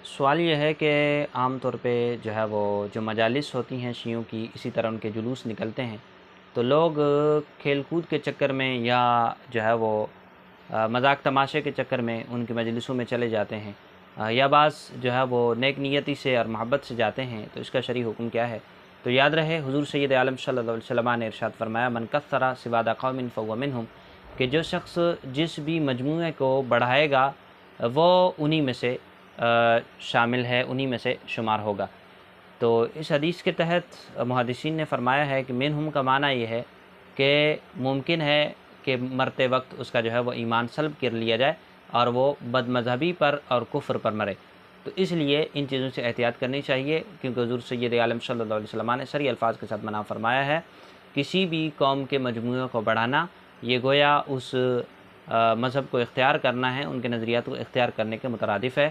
سوال یہ ہے کہ عام طور پہ جو ہے وہ جو مجالس ہوتی ہیں شیعوں کی، اسی طرح ان کے جلوس نکلتے ہیں تو لوگ کھیل کود کے چکر میں یا جو ہے وہ مذاق تماشے کے چکر میں ان کی مجلسوں میں چلے جاتے ہیں، یا بعض جو ہے وہ نیک نیتی سے اور محبت سے جاتے ہیں، تو اس کا شرعی حکم کیا ہے؟ تو یاد رہے حضور سید عالم صلی اللہ علیہ وسلم نے ارشاد فرمایا من کثر سواد قوم فهو منهم، کہ جو شخص جس بھی مجموعے کو بڑھائے گا وہ انہی میں سے شامل ہے، انہی میں سے شمار ہوگا۔ تو اس حدیث کے تحت محدثین نے فرمایا ہے کہ منہم کا معنی یہ ہے کہ ممکن ہے کہ مرتے وقت اس کا جو ہے وہ ایمان سلب کر لیا جائے اور وہ بد مذہبی پر اور کفر پر مرے، تو اس لیے ان چیزوں سے احتیاط کرنی چاہیے، کیونکہ حضور سید عالم صلی اللہ علیہ وسلم نے صریح الفاظ کے ساتھ منع فرمایا ہے کسی بھی قوم کے مجموعے کو بڑھانا، یہ گویا اس مذہب کو اختیار کرنا ہے، ان کے نظریات کو اختیار کرنے کے مترادف ہے۔